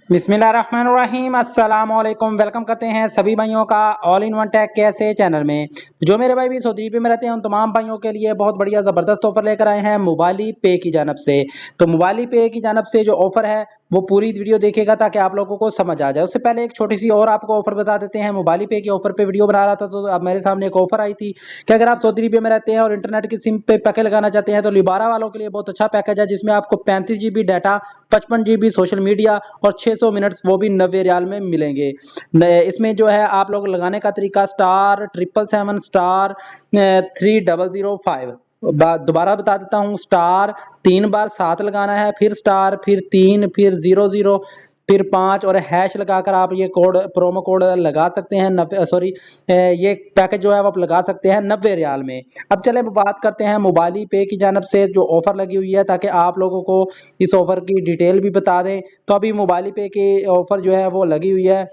बिस्मिल्लाहिर्रहमानिर्रहीम अस्सलाम वालेकुम। वेलकम करते हैं सभी भाइयों का ऑल इन वन टेक कैसे चैनल में। जो मेरे भाई भी सऊदी अरब में रहते हैं उन तमाम भाइयों के लिए बहुत बढ़िया ज़बरदस्त ऑफर लेकर आए हैं मोबाइली पे की जानब से। तो मोबाइली पे की जानब से जो ऑफर है वो पूरी वीडियो देखिएगा ताकि आप लोगों को समझ आ जाए। उससे पहले एक छोटी सी और आपको ऑफर बता देते हैं। मोबाइली पे की ऑफर पे वीडियो बना रहा था तो अब मेरे सामने एक ऑफर आई थी कि अगर आप सऊदी अरब में रहते हैं और इंटरनेट की सिम पे पैकेज लगाना चाहते हैं तो लिबारा वालों के लिए बहुत अच्छा पैकेज है, जिसमें आपको 35 GB data, 55 GB social media और 600 मिनट्स वो भी 90 रियाल में मिलेंगे। इसमें जो है आप लोग लगाने का तरीका *777*3005। दोबारा बता देता हूँ, स्टार 3 बार 7 लगाना है, फिर स्टार, फिर 3, फिर 00, फिर 5 और हैश लगाकर आप ये कोड प्रोमो कोड लगा सकते हैं। ये पैकेज जो है वो आप लगा सकते हैं 90 रियाल में। अब चले बात करते हैं मोबाइली पे की जानब से जो ऑफर लगी हुई है, ताकि आप लोगों को इस ऑफर की डिटेल भी बता दें। तो अभी मोबाइली पे की ऑफर जो है वो लगी हुई है।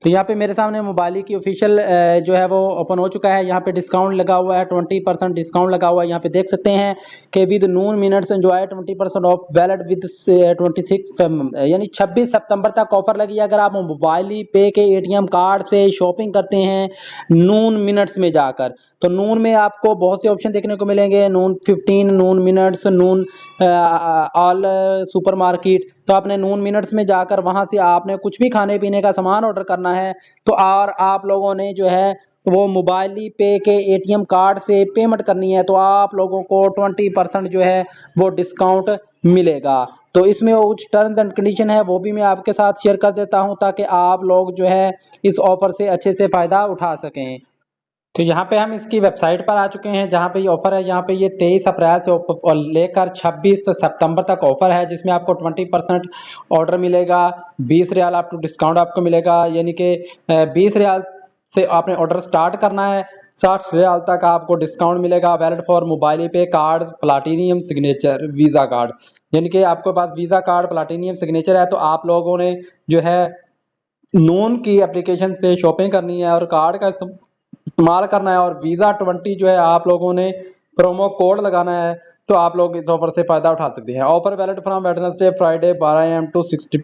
तो यहाँ पे मेरे सामने मोबाइल की ऑफिशियल जो है वो ओपन हो चुका है। यहाँ पे डिस्काउंट लगा हुआ है, 20% डिस्काउंट लगा हुआ है। यहाँ पे देख सकते हैं कि with Noon minutes enjoy 20% of valid with 26 यानी 26 सितंबर तक ऑफर लगी है। अगर आप मोबाइल पे के ATM कार्ड से शॉपिंग करते हैं नून मिनट्स में जाकर, तो नून में आपको बहुत से ऑप्शन देखने को मिलेंगे, नून 15, नून मिनट्स, नून ऑल सुपर मार्केट। तो आपने नून मिनट्स में जाकर वहां से आपने कुछ भी खाने पीने का सामान ऑर्डर करना है, तो और आप लोगों ने जो है वो मोबाइल पे के ATM कार्ड से पेमेंट करनी है, तो आप लोगों को 20% जो है वो डिस्काउंट मिलेगा। तो इसमें कुछ टर्म्स एंड कंडीशन है वो भी मैं आपके साथ शेयर कर देता हूं ताकि आप लोग जो है इस ऑफर से अच्छे से फायदा उठा सकें। तो यहाँ पे हम इसकी वेबसाइट पर आ चुके हैं जहाँ पे ये ऑफर है। यहाँ पे ये 23 अप्रैल से लेकर 26 सितंबर तक ऑफर है, जिसमें आपको 20% ऑर्डर मिलेगा, 20 रियाल अप टू डिस्काउंट आपको मिलेगा। यानी कि 20 रियाल से आपने ऑर्डर स्टार्ट करना है, 60 रियाल तक आपको डिस्काउंट मिलेगा। वैलिड फॉर मोबाइल पे card, platinum signature, visa card. यानी कि आपके पास वीज़ा कार्ड, प्लाटिनियम सिग्नेचर है तो आप लोगों ने जो है नून की एप्लीकेशन से शॉपिंग करनी है और कार्ड का इस्तेमाल करना है, और वीज़ा 20 जो है आप लोगों ने प्रोमो कोड लगाना है, तो आप लोग इस ऑफर से फायदा उठा सकते हैं। Offer valid from Wednesday Friday 12 AM to 6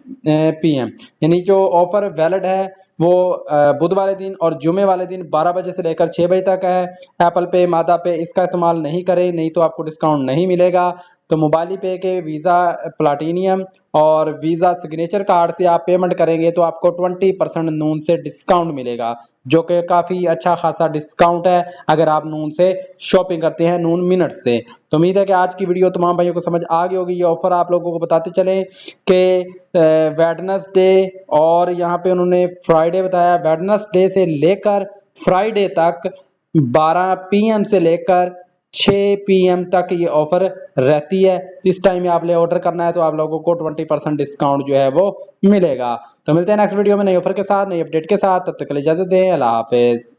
PM। यानी जो ऑफर वैलिड है वो बुध वाले दिन और जुमे वाले दिन 12 बजे से लेकर 6 बजे तक है। एप्पल पे, मादा पे इसका इस्तेमाल नहीं करें, नहीं तो आपको डिस्काउंट नहीं मिलेगा। तो मोबाइल पे के वीज़ा प्लाटिनियम और वीज़ा सिग्नेचर कार्ड से आप पेमेंट करेंगे तो आपको 20% नून से डिस्काउंट मिलेगा, जो कि काफ़ी अच्छा खासा डिस्काउंट है अगर आप नून से शॉपिंग करते हैं, नून मिनट से। तो उम्मीद है कि आज की वीडियो तमाम भाइयों को समझ आ गई होगी। ये ऑफर आप लोगों को बताते चले कि वेडनेसडे और यहाँ पे उन्होंने फ्राइडे बताया, वेडनेसडे से लेकर फ्राइडे तक 12 PM से लेकर 6 PM तक ये ऑफर रहती है। इस टाइम में आपने ऑर्डर करना है तो आप लोगों को 20% डिस्काउंट जो है वो मिलेगा। तो मिलते हैं नेक्स्ट वीडियो में नई ऑफर के साथ, नई अपडेट के साथ। तब तक के लिए इजाजत दें। अल्लाह हाफिज।